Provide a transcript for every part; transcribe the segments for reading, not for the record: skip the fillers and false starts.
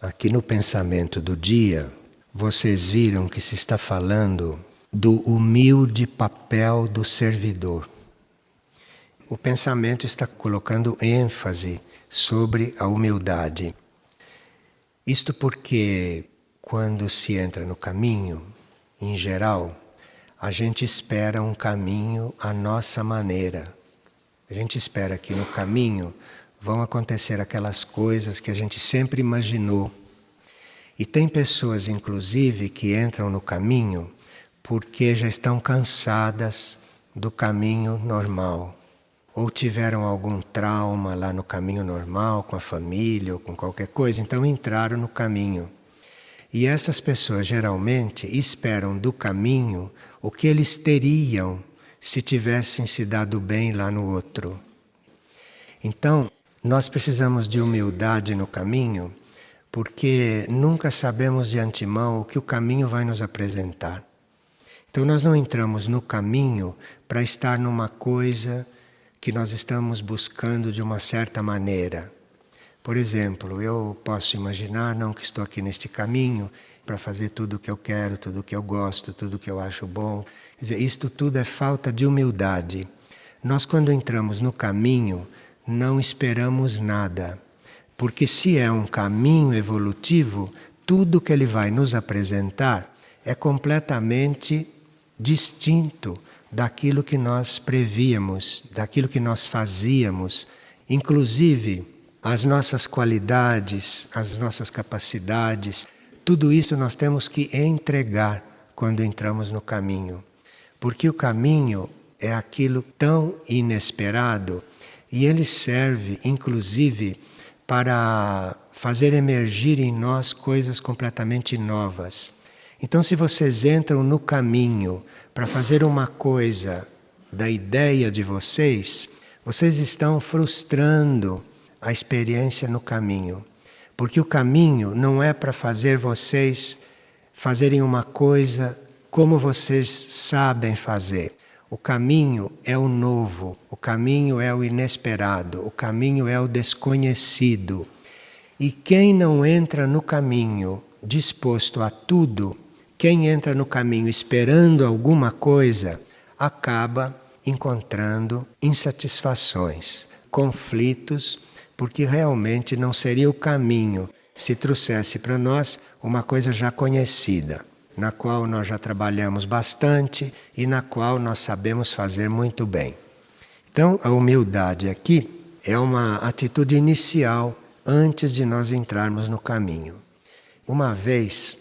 Aqui no pensamento do dia, vocês viram que se está falando do humilde papel do servidor. O pensamento está colocando ênfase sobre a humildade. Isto porque, quando se entra no caminho, em geral, a gente espera um caminho à nossa maneira. A gente espera que no caminho vão acontecer aquelas coisas que a gente sempre imaginou. E tem pessoas, inclusive, que entram no caminho porque já estão cansadas do caminho normal. Ou tiveram algum trauma lá no caminho normal, com a família ou com qualquer coisa, então entraram no caminho. E essas pessoas geralmente esperam do caminho o que eles teriam se tivessem se dado bem lá no outro. Então, nós precisamos de humildade no caminho, porque nunca sabemos de antemão o que o caminho vai nos apresentar. Então nós não entramos no caminho para estar numa coisa que nós estamos buscando de uma certa maneira. Por exemplo, eu posso imaginar, não que estou aqui neste caminho para fazer tudo o que eu quero, tudo o que eu gosto, tudo o que eu acho bom. Quer dizer, isto tudo é falta de humildade. Nós, quando entramos no caminho, não esperamos nada. Porque se é um caminho evolutivo, tudo que ele vai nos apresentar é completamente distinto daquilo que nós prevíamos, daquilo que nós fazíamos. Inclusive, as nossas qualidades, as nossas capacidades, tudo isso nós temos que entregar quando entramos no caminho. Porque o caminho é aquilo tão inesperado e ele serve, inclusive, para fazer emergir em nós coisas completamente novas. Então, se vocês entram no caminho para fazer uma coisa da ideia de vocês, vocês estão frustrando a experiência no caminho. Porque o caminho não é para fazer vocês fazerem uma coisa como vocês sabem fazer. O caminho é o novo, o caminho é o inesperado, o caminho é o desconhecido. E quem não entra no caminho disposto a tudo, quem entra no caminho esperando alguma coisa, acaba encontrando insatisfações, conflitos, porque realmente não seria o caminho se trouxesse para nós uma coisa já conhecida, na qual nós já trabalhamos bastante e na qual nós sabemos fazer muito bem. Então, a humildade aqui é uma atitude inicial antes de nós entrarmos no caminho. Uma vez,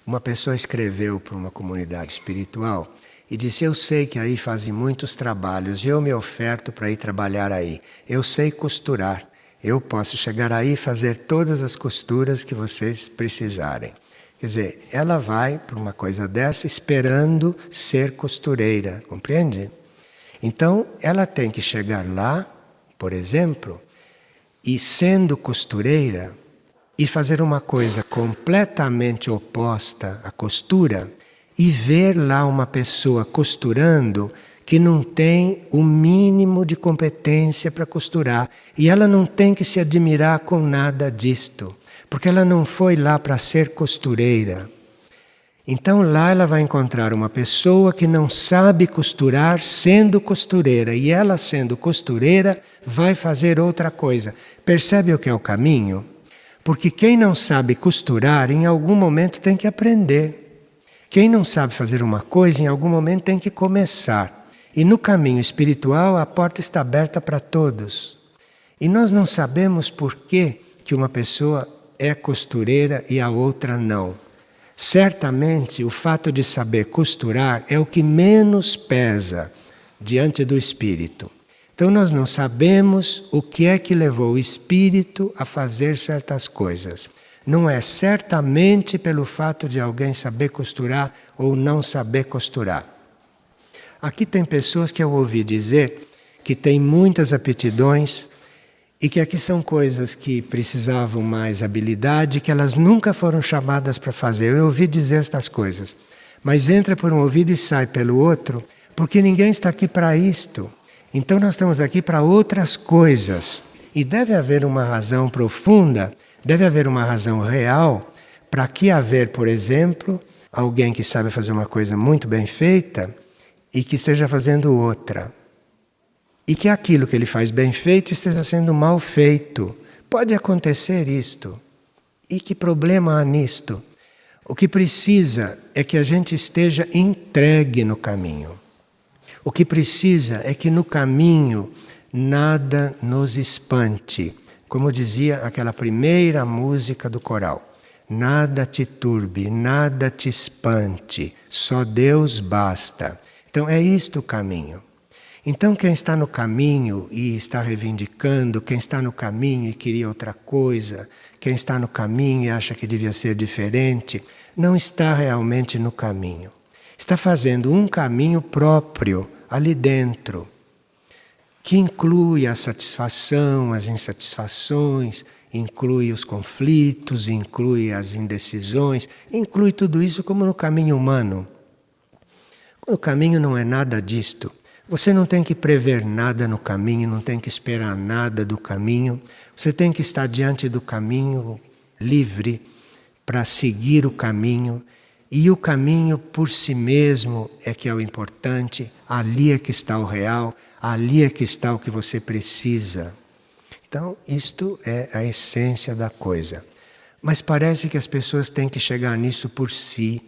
uma pessoa escreveu para uma comunidade espiritual e disse: eu sei que aí fazem muitos trabalhos e eu me oferto para ir trabalhar aí. Eu sei costurar. Eu posso chegar aí e fazer todas as costuras que vocês precisarem. Quer dizer, ela vai para uma coisa dessa esperando ser costureira, compreende? Então, ela tem que chegar lá, por exemplo, e sendo costureira, e fazer uma coisa completamente oposta à costura, e ver lá uma pessoa costurando que não tem o mínimo de competência para costurar. E ela não tem que se admirar com nada disto, porque ela não foi lá para ser costureira. Então lá ela vai encontrar uma pessoa que não sabe costurar sendo costureira. E ela, sendo costureira, vai fazer outra coisa. Percebe o que é o caminho? Porque quem não sabe costurar, em algum momento tem que aprender. Quem não sabe fazer uma coisa, em algum momento tem que começar. E no caminho espiritual, a porta está aberta para todos. E nós não sabemos por que uma pessoa é costureira e a outra não. Certamente, o fato de saber costurar é o que menos pesa diante do espírito. Então, nós não sabemos o que é que levou o espírito a fazer certas coisas. Não é certamente pelo fato de alguém saber costurar ou não saber costurar. Aqui tem pessoas que eu ouvi dizer que têm muitas aptidões e que aqui são coisas que precisavam mais habilidade, que elas nunca foram chamadas para fazer. Eu ouvi dizer estas coisas, mas entra por um ouvido e sai pelo outro, porque ninguém está aqui para isto. Então nós estamos aqui para outras coisas. E deve haver uma razão profunda Deve haver uma razão real para que haver, por exemplo, alguém que sabe fazer uma coisa muito bem feita e que esteja fazendo outra. E que aquilo que ele faz bem feito esteja sendo mal feito. Pode acontecer isto. E que problema há nisto? O que precisa é que a gente esteja entregue no caminho. O que precisa é que no caminho nada nos espante. Como dizia aquela primeira música do coral. Nada te turbe, nada te espante, só Deus basta. Então é isto o caminho. Então quem está no caminho e está reivindicando, quem está no caminho e queria outra coisa, quem está no caminho e acha que devia ser diferente, não está realmente no caminho. Está fazendo um caminho próprio ali dentro, que inclui a satisfação, as insatisfações, inclui os conflitos, inclui as indecisões, inclui tudo isso como no caminho humano. O caminho não é nada disto. Você não tem que prever nada no caminho, não tem que esperar nada do caminho. Você tem que estar diante do caminho livre para seguir o caminho. E o caminho por si mesmo é que é o importante. Ali é que está o real, ali é que está o que você precisa. Então, isto é a essência da coisa. Mas parece que as pessoas têm que chegar nisso por si.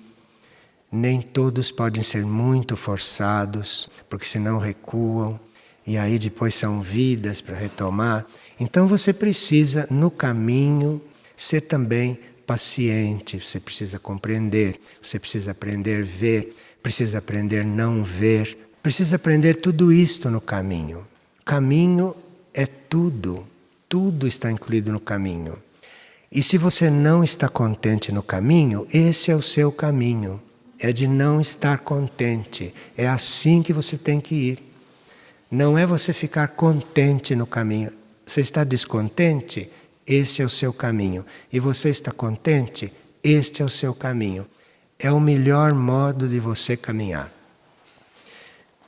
Nem todos podem ser muito forçados, porque senão recuam. E aí depois são vidas para retomar. Então você precisa, no caminho, ser também paciente. Você precisa compreender, você precisa aprender a ver, precisa aprender a não ver. Precisa aprender tudo isto no caminho. Caminho é tudo. Tudo está incluído no caminho. E se você não está contente no caminho, esse é o seu caminho. É de não estar contente. É assim que você tem que ir. Não é você ficar contente no caminho. Você está descontente? Esse é o seu caminho. E você está contente? Este é o seu caminho. É o melhor modo de você caminhar.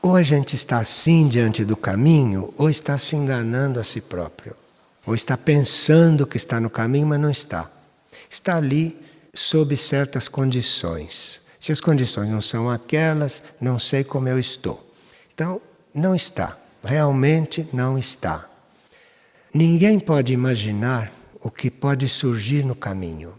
Ou a gente está assim diante do caminho, ou está se enganando a si próprio. Ou está pensando que está no caminho, mas não está. Está ali sob certas condições. Se as condições não são aquelas, não sei como eu estou. Então, não está. Realmente não está. Ninguém pode imaginar o que pode surgir no caminho.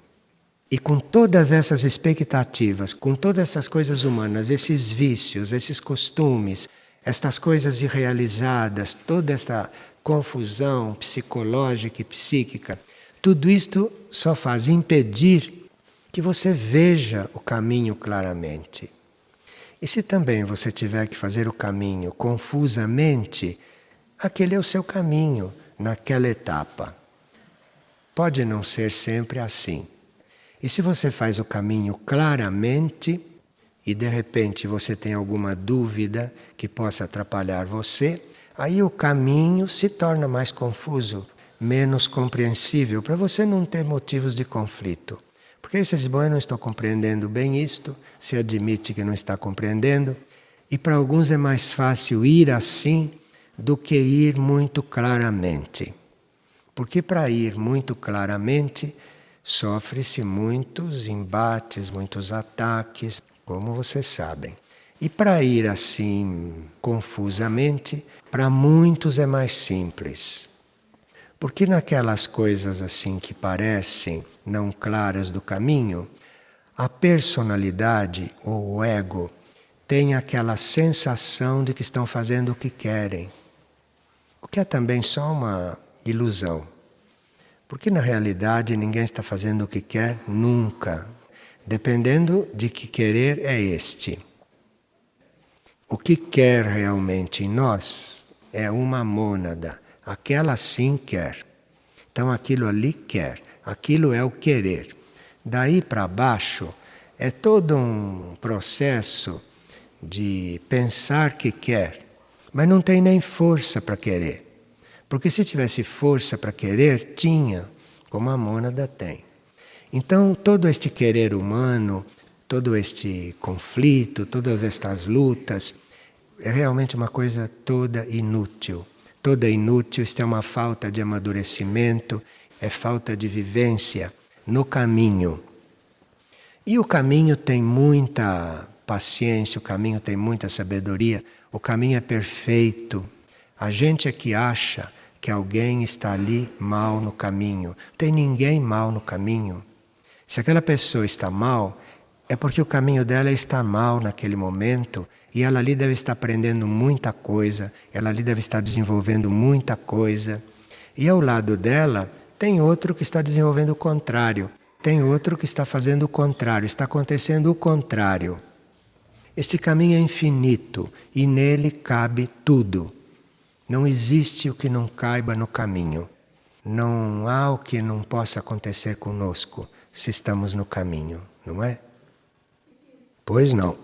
E com todas essas expectativas, com todas essas coisas humanas, esses vícios, esses costumes, estas coisas irrealizadas, toda esta confusão psicológica e psíquica, tudo isto só faz impedir que você veja o caminho claramente. E se também você tiver que fazer o caminho confusamente, aquele é o seu caminho naquela etapa. Pode não ser sempre assim. E se você faz o caminho claramente e de repente você tem alguma dúvida que possa atrapalhar você, aí o caminho se torna mais confuso, menos compreensível, para você não ter motivos de conflito. Porque aí você diz, bom, eu não estou compreendendo bem isto, se admite que não está compreendendo, e para alguns é mais fácil ir assim do que ir muito claramente. Porque para ir muito claramente, sofre-se muitos embates, muitos ataques, como vocês sabem. E para ir assim, confusamente, para muitos é mais simples. Porque naquelas coisas assim que parecem não claras do caminho, a personalidade ou o ego tem aquela sensação de que estão fazendo o que querem. O que é também só uma ilusão. Porque na realidade ninguém está fazendo o que quer nunca, dependendo de que querer é este. O que quer realmente em nós é uma mônada, aquela sim quer. Então aquilo ali quer, aquilo é o querer. Daí para baixo é todo um processo de pensar que quer, mas não tem nem força para querer. Porque se tivesse força para querer, tinha, como a mônada tem. Então, todo este querer humano, todo este conflito, todas estas lutas, é realmente uma coisa toda inútil. Toda inútil, isto é uma falta de amadurecimento, é falta de vivência no caminho. E o caminho tem muita paciência, o caminho tem muita sabedoria, o caminho é perfeito. A gente é que acha que alguém está ali mal no caminho. Não tem ninguém mal no caminho. Se aquela pessoa está mal, é porque o caminho dela está mal naquele momento e ela ali deve estar aprendendo muita coisa, ela ali deve estar desenvolvendo muita coisa. E ao lado dela tem outro que está desenvolvendo o contrário, tem outro que está fazendo o contrário, está acontecendo o contrário. Este caminho é infinito e nele cabe tudo. Não existe o que não caiba no caminho. Não há o que não possa acontecer conosco se estamos no caminho, não é? Pois não.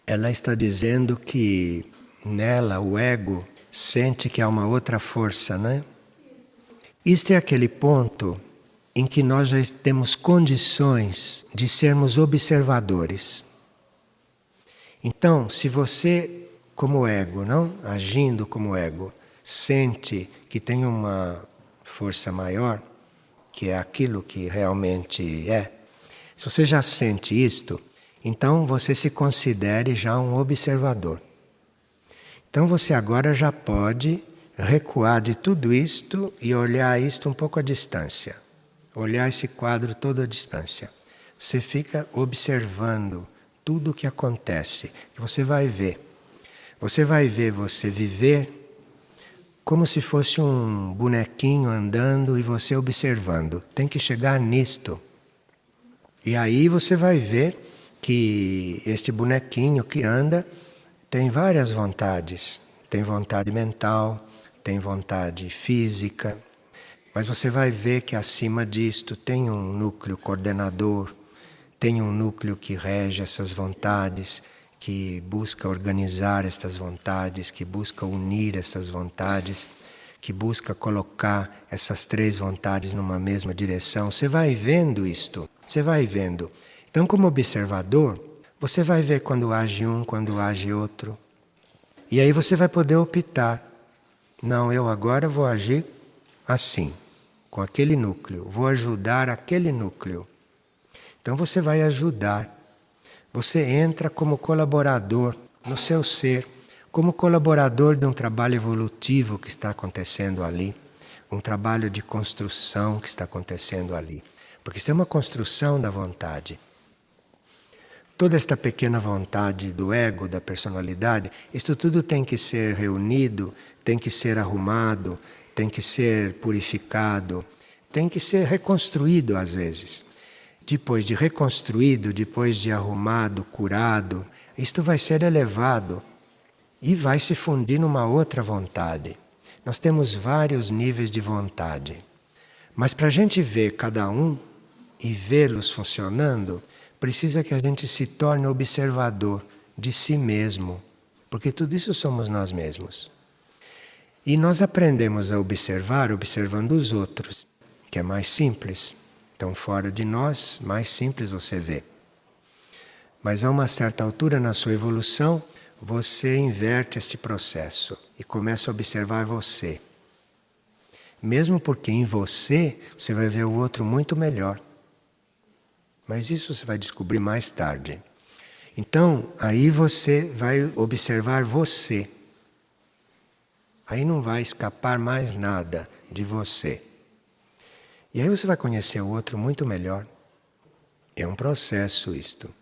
Ela está dizendo que nela o ego sente que há uma outra força, né? Isto é aquele ponto em que nós já temos condições de sermos observadores. Então, se você, como ego, não? Agindo como ego, sente que tem uma força maior, que é aquilo que realmente é, se você já sente isto, então você se considere já um observador. Então você agora já pode recuar de tudo isto e olhar isto um pouco à distância. Olhar esse quadro todo à distância. Você fica observando tudo o que acontece, que você vai ver. Você vai ver você viver como se fosse um bonequinho andando e você observando. Tem que chegar nisto. E aí você vai ver que este bonequinho que anda tem várias vontades. Tem vontade mental, tem vontade física. Mas você vai ver que acima disto tem um núcleo coordenador, tem um núcleo que rege essas vontades, que busca organizar estas vontades, que busca unir essas vontades, que busca colocar essas três vontades numa mesma direção. Você vai vendo isto, você vai vendo. Então, como observador, você vai ver quando age um, quando age outro. E aí você vai poder optar. Não, eu agora vou agir assim, com aquele núcleo. Vou ajudar aquele núcleo. Então você vai ajudar. Você entra como colaborador no seu ser, como colaborador de um trabalho evolutivo que está acontecendo ali, um trabalho de construção que está acontecendo ali. Porque isso é uma construção da vontade. Toda esta pequena vontade do ego, da personalidade, isto tudo tem que ser reunido, tem que ser arrumado, tem que ser purificado, tem que ser reconstruído às vezes. Depois de reconstruído, depois de arrumado, curado, isto vai ser elevado e vai se fundir numa outra vontade. Nós temos vários níveis de vontade. Mas para a gente ver cada um e vê-los funcionando, precisa que a gente se torne observador de si mesmo, porque tudo isso somos nós mesmos. E nós aprendemos a observar observando os outros, que é mais simples. Então, fora de nós, mais simples você vê. Mas a uma certa altura na sua evolução, você inverte este processo e começa a observar você. Mesmo porque em você vai ver o outro muito melhor. Mas isso você vai descobrir mais tarde. Então, aí você vai observar você. Aí não vai escapar mais nada de você. E aí você vai conhecer o outro muito melhor. É um processo isto.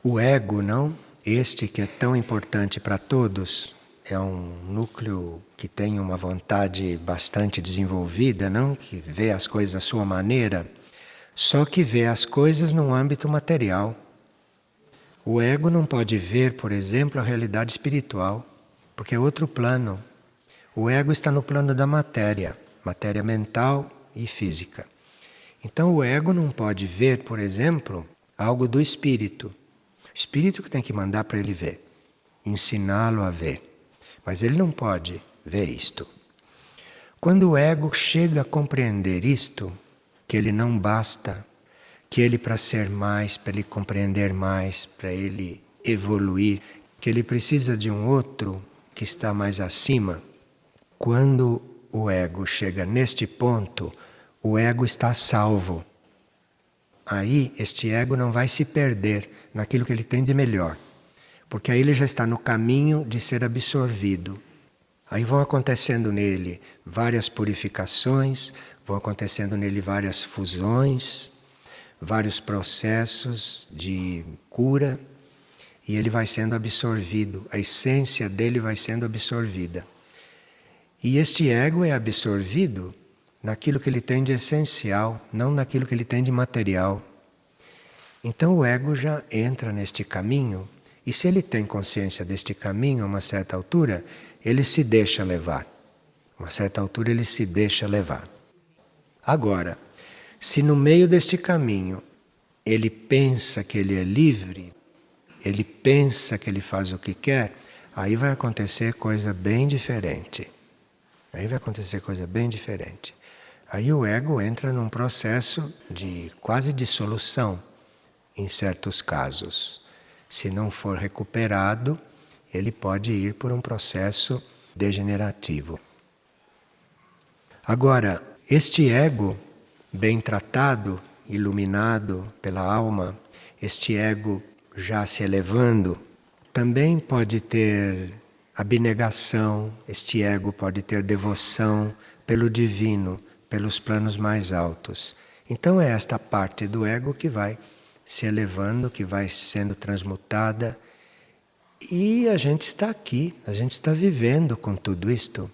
O ego, não? Este que é tão importante para todos, é um núcleo que tem uma vontade bastante desenvolvida, não? Que vê as coisas à sua maneira. Só que vê as coisas num âmbito material. O ego não pode ver, por exemplo, a realidade espiritual, porque é outro plano. O ego está no plano da matéria, matéria mental e física. Então o ego não pode ver, por exemplo, algo do espírito. O espírito que tem que mandar para ele ver, ensiná-lo a ver. Mas ele não pode ver isto. Quando o ego chega a compreender isto, que ele não basta, que ele para ser mais, para ele compreender mais, para ele evoluir, que ele precisa de um outro que está mais acima. Quando o ego chega neste ponto, o ego está salvo. Aí este ego não vai se perder naquilo que ele tem de melhor, porque aí ele já está no caminho de ser absorvido. Aí vão acontecendo nele várias purificações, vão acontecendo nele várias fusões, vários processos de cura, e ele vai sendo absorvido, a essência dele vai sendo absorvida. E este ego é absorvido naquilo que ele tem de essencial, não naquilo que ele tem de material. Então o ego já entra neste caminho, e se ele tem consciência deste caminho a uma certa altura, ele se deixa levar. A uma certa altura ele se deixa levar. Agora, se no meio deste caminho ele pensa que ele é livre, ele pensa que ele faz o que quer, aí vai acontecer coisa bem diferente. Aí vai acontecer coisa bem diferente. Aí o ego entra num processo de quase dissolução, em certos casos. Se não for recuperado, ele pode ir por um processo degenerativo. Agora, este ego, bem tratado, iluminado pela alma, este ego já se elevando, também pode ter abnegação, este ego pode ter devoção pelo divino, pelos planos mais altos. Então é esta parte do ego que vai se elevando, que vai sendo transmutada, e a gente está aqui, a gente está vivendo com tudo isto.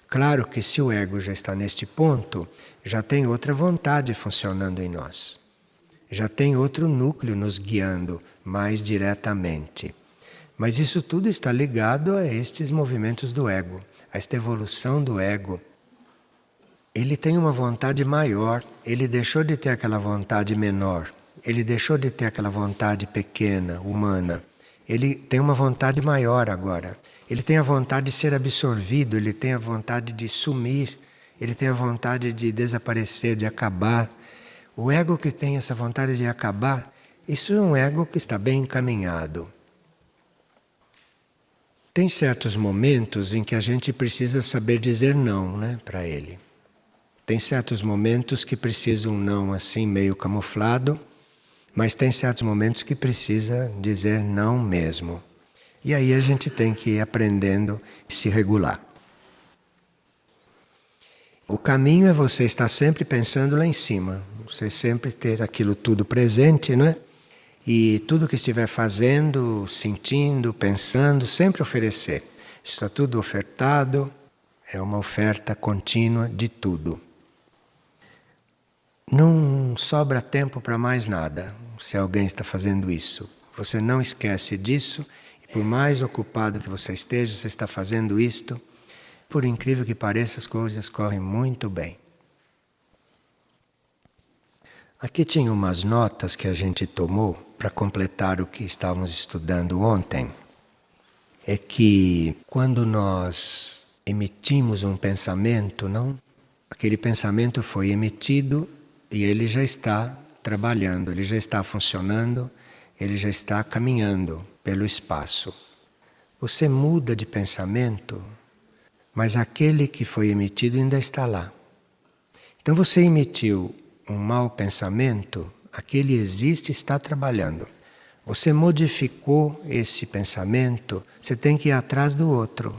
Claro que se o ego já está neste ponto, já tem outra vontade funcionando em nós. Já tem outro núcleo nos guiando mais diretamente. Mas isso tudo está ligado a estes movimentos do ego, a esta evolução do ego. Ele tem uma vontade maior, ele deixou de ter aquela vontade menor, ele deixou de ter aquela vontade pequena, humana. Ele tem uma vontade maior agora. Ele tem a vontade de ser absorvido, ele tem a vontade de sumir, ele tem a vontade de desaparecer, de acabar. O ego que tem essa vontade de acabar, isso é um ego que está bem encaminhado. Tem certos momentos em que a gente precisa saber dizer não, para ele. Tem certos momentos que precisa um não assim, meio camuflado, mas tem certos momentos que precisa dizer não mesmo. E aí a gente tem que ir aprendendo a se regular. O caminho é você estar sempre pensando lá em cima, você sempre ter aquilo tudo presente, não é? E tudo que estiver fazendo, sentindo, pensando, sempre oferecer. Está tudo ofertado, é uma oferta contínua de tudo. Não sobra tempo para mais nada, se alguém está fazendo isso. Você não esquece disso, e por mais ocupado que você esteja, você está fazendo isto. Por incrível que pareça, as coisas correm muito bem. Aqui tinha umas notas que a gente tomou para completar o que estávamos estudando ontem. É que quando nós emitimos um pensamento, aquele pensamento foi emitido e ele já está trabalhando, ele já está funcionando, ele já está caminhando pelo espaço. Você muda de pensamento, mas aquele que foi emitido ainda está lá. Então você emitiu um mau pensamento, aquele existe e está trabalhando. Você modificou esse pensamento, você tem que ir atrás do outro.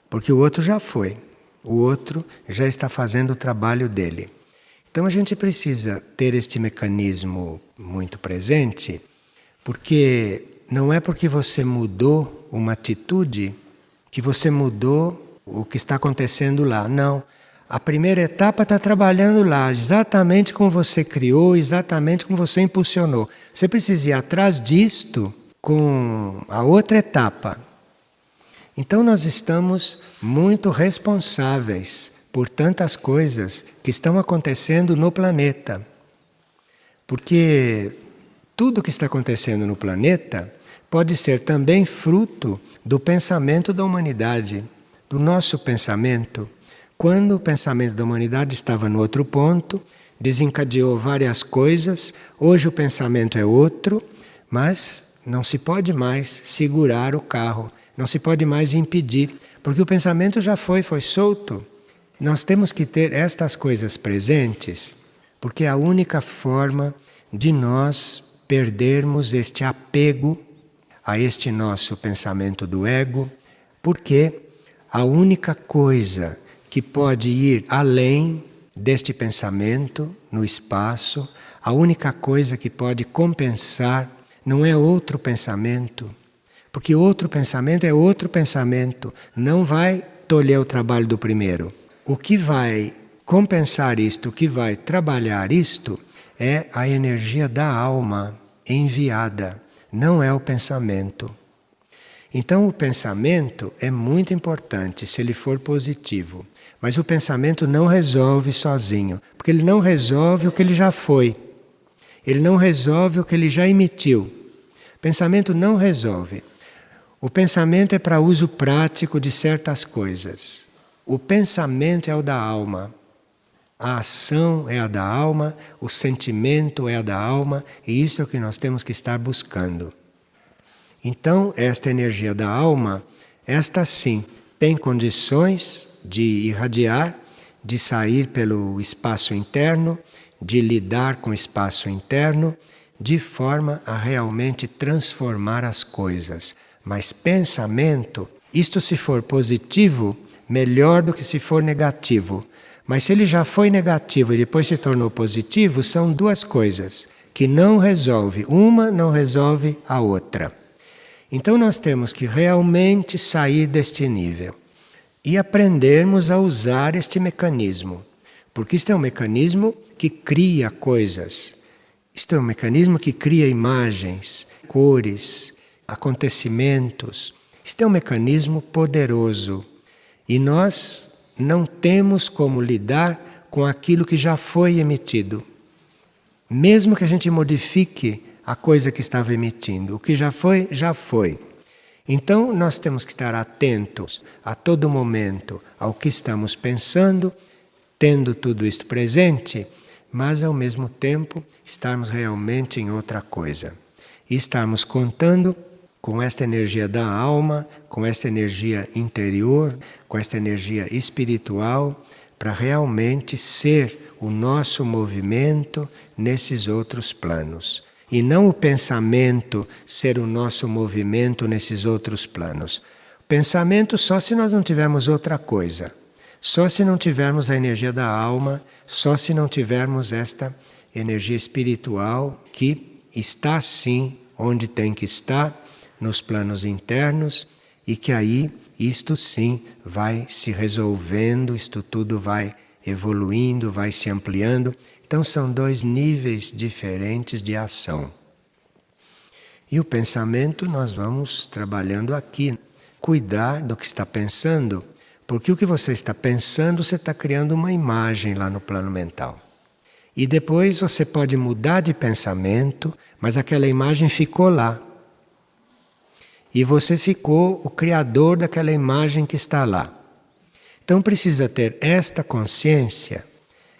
Porque o outro já foi, o outro já está fazendo o trabalho dele. Então a gente precisa ter este mecanismo muito presente, porque não é porque você mudou uma atitude que você mudou o que está acontecendo lá. Não. A primeira etapa está trabalhando lá, exatamente como você criou, exatamente como você impulsionou. Você precisa ir atrás disto com a outra etapa. Então nós estamos muito responsáveis por tantas coisas que estão acontecendo no planeta. Porque tudo que está acontecendo no planeta pode ser também fruto do pensamento da humanidade, do nosso pensamento. Quando o pensamento da humanidade estava no outro ponto, desencadeou várias coisas, hoje o pensamento é outro, mas Não se pode mais segurar o carro, não se pode mais impedir, porque o pensamento já foi solto. Nós temos que ter estas coisas presentes, porque é a única forma de nós perdermos este apego a este nosso pensamento do ego, porque a única coisa que pode ir além deste pensamento no espaço, a única coisa que pode compensar não é outro pensamento, porque outro pensamento é outro pensamento, não vai tolher o trabalho do primeiro. O que vai compensar isto, o que vai trabalhar isto, é a energia da alma enviada, não é o pensamento. Então o pensamento é muito importante se ele for positivo, mas o pensamento não resolve sozinho, porque ele não resolve o que ele já foi, ele não resolve o que ele já emitiu. O pensamento não resolve. O pensamento é para uso prático de certas coisas. O pensamento é o da alma. A ação é a da alma, o sentimento é a da alma, e isso é o que nós temos que estar buscando. Então, esta energia da alma, esta sim, tem condições de irradiar, de sair pelo espaço interno, de lidar com o espaço interno, de forma a realmente transformar as coisas. Mas pensamento, isto se for positivo, melhor do que se for negativo. Mas se ele já foi negativo e depois se tornou positivo, são duas coisas que não resolve. Uma não resolve a outra. Então nós temos que realmente sair deste nível e aprendermos a usar este mecanismo. Porque isto é um mecanismo que cria coisas. Isto é um mecanismo que cria imagens, cores, acontecimentos. Isto é um mecanismo poderoso. E nós não temos como lidar com aquilo que já foi emitido. Mesmo que a gente modifique a coisa que estava emitindo, o que já foi, já foi. Então nós temos que estar atentos a todo momento ao que estamos pensando, tendo tudo isto presente, mas ao mesmo tempo estarmos realmente em outra coisa. E estarmos contando com esta energia da alma, com esta energia interior, com esta energia espiritual, para realmente ser o nosso movimento nesses outros planos. E não o pensamento ser o nosso movimento nesses outros planos. O pensamento só se nós não tivermos outra coisa. Só se não tivermos a energia da alma, só se não tivermos esta energia espiritual que está sim onde tem que estar, nos planos internos, e que aí isto sim vai se resolvendo, isto tudo vai evoluindo, vai se ampliando. Então são dois níveis diferentes de ação. E o pensamento nós vamos trabalhando aqui. Cuidar do que está pensando, porque o que você está pensando, você está criando uma imagem lá no plano mental. E depois você pode mudar de pensamento, mas aquela imagem ficou lá. E você ficou o criador daquela imagem que está lá. Então precisa ter esta consciência,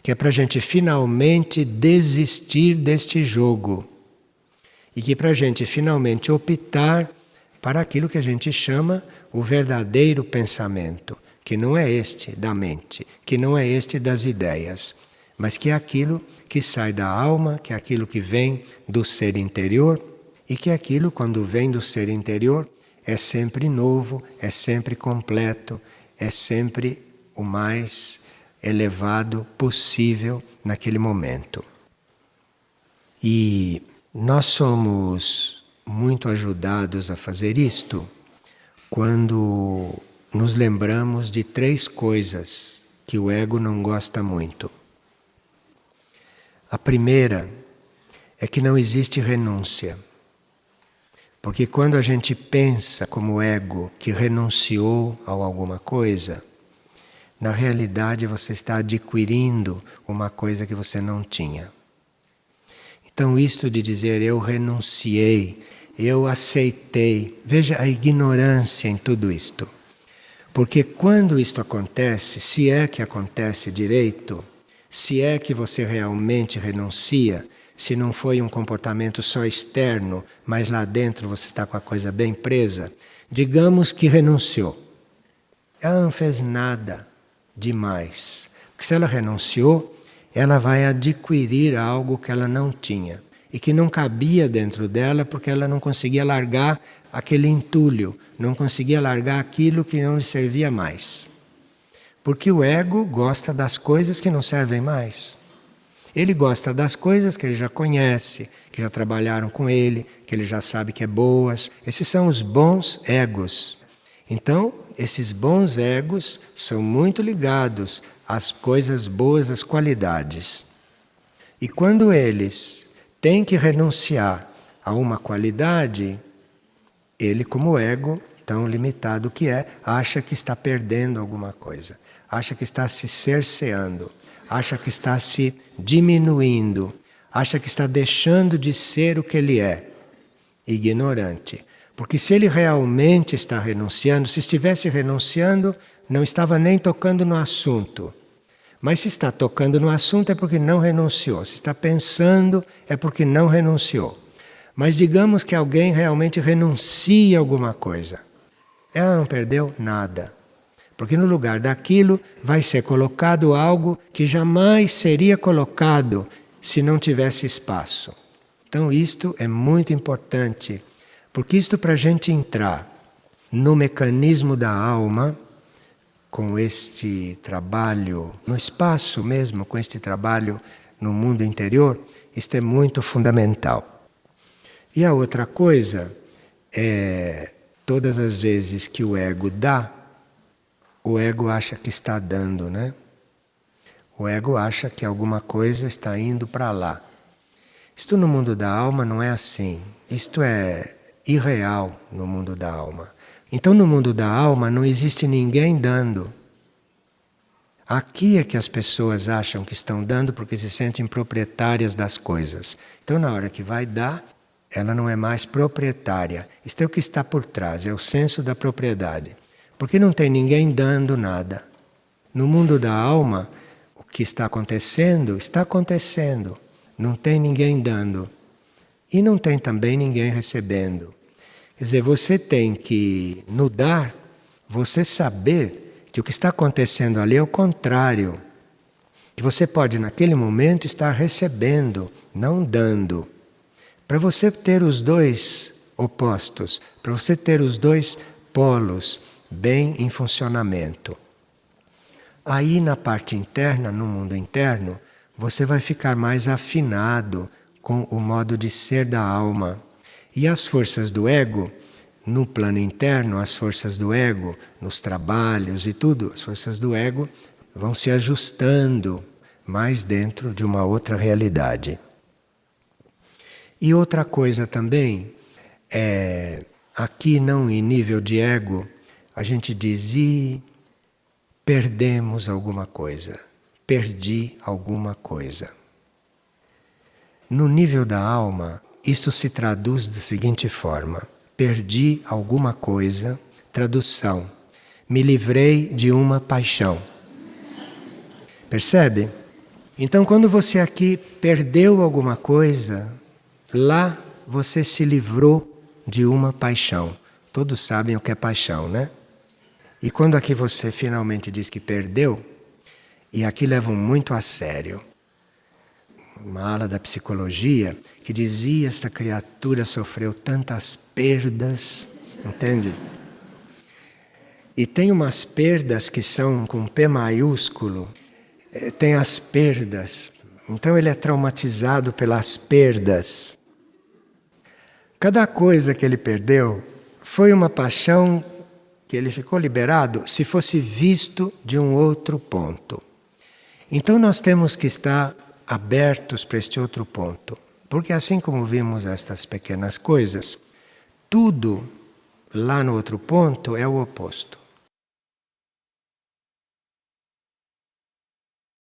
que é para a gente finalmente desistir deste jogo. E que para a gente finalmente optar para aquilo que a gente chama o verdadeiro pensamento, que não é este da mente, que não é este das ideias, mas que é aquilo que sai da alma, que é aquilo que vem do ser interior, e que aquilo, quando vem do ser interior, é sempre novo, é sempre completo, é sempre o mais elevado possível naquele momento. E nós somos muito ajudados a fazer isto quando nos lembramos de três coisas que o ego não gosta muito. A primeira é que não existe renúncia. Porque quando a gente pensa como ego que renunciou a alguma coisa, na realidade você está adquirindo uma coisa que você não tinha. Então isto de dizer eu renunciei, eu aceitei, veja a ignorância em tudo isto. Porque quando isto acontece, se é que acontece direito, se é que você realmente renuncia, se não foi um comportamento só externo, mas lá dentro você está com a coisa bem presa, digamos que renunciou. Ela não fez nada demais. Porque se ela renunciou, ela vai adquirir algo que ela não tinha e que não cabia dentro dela porque ela não conseguia largar aquele entulho, não conseguia largar aquilo que não lhe servia mais. Porque o ego gosta das coisas que não servem mais. Ele gosta das coisas que ele já conhece, que já trabalharam com ele, que ele já sabe que é boas. Esses são os bons egos. Então, esses bons egos são muito ligados às coisas boas, às qualidades. E quando eles têm que renunciar a uma qualidade, ele, como ego, tão limitado que é, acha que está perdendo alguma coisa, acha que está se cerceando, acha que está se diminuindo, acha que está deixando de ser o que ele é, ignorante. Porque se ele realmente está renunciando, se estivesse renunciando, não estava nem tocando no assunto. Mas se está tocando no assunto é porque não renunciou. Se está pensando é porque não renunciou. Mas digamos que alguém realmente renuncia a alguma coisa. Ela não perdeu nada. Porque no lugar daquilo vai ser colocado algo que jamais seria colocado se não tivesse espaço. Então isto é muito importante. Porque isto para a gente entrar no mecanismo da alma, com este trabalho no espaço mesmo, com este trabalho no mundo interior, isto é muito fundamental. E a outra coisa é, todas as vezes que o ego dá, o ego acha que está dando, né? O ego acha que alguma coisa está indo para lá. Isto no mundo da alma não é assim. Isto é irreal no mundo da alma. Então no mundo da alma não existe ninguém dando. Aqui é que as pessoas acham que estão dando porque se sentem proprietárias das coisas. Então na hora que vai dar, ela não é mais proprietária. Isto é o que está por trás, é o senso da propriedade. Porque não tem ninguém dando nada. No mundo da alma, o que está acontecendo, está acontecendo. Não tem ninguém dando. E não tem também ninguém recebendo. Quer dizer, você tem que, no dar, você saber que o que está acontecendo ali é o contrário. Que você pode, naquele momento, estar recebendo, não dando. Para você ter os dois opostos, para você ter os dois polos bem em funcionamento. Aí, na parte interna, no mundo interno, você vai ficar mais afinado com o modo de ser da alma. E as forças do ego, no plano interno, as forças do ego, nos trabalhos e tudo, as forças do ego vão se ajustando mais dentro de uma outra realidade. E outra coisa também, aqui não em nível de ego, a gente diz, perdemos alguma coisa, perdi alguma coisa. No nível da alma, isto se traduz da seguinte forma: perdi alguma coisa, tradução, me livrei de uma paixão. Percebe? Então, quando você aqui perdeu alguma coisa, lá você se livrou de uma paixão. Todos sabem o que é paixão, né? E quando aqui você finalmente diz que perdeu, e aqui levam muito a sério, uma ala da psicologia que dizia esta criatura sofreu tantas perdas, entende? E tem umas perdas que são com P maiúsculo, tem as perdas, então ele é traumatizado pelas perdas. Cada coisa que ele perdeu foi uma paixão que ele ficou liberado se fosse visto de um outro ponto. Então nós temos que estar abertos para este outro ponto. Porque assim como vimos estas pequenas coisas, tudo lá no outro ponto é o oposto.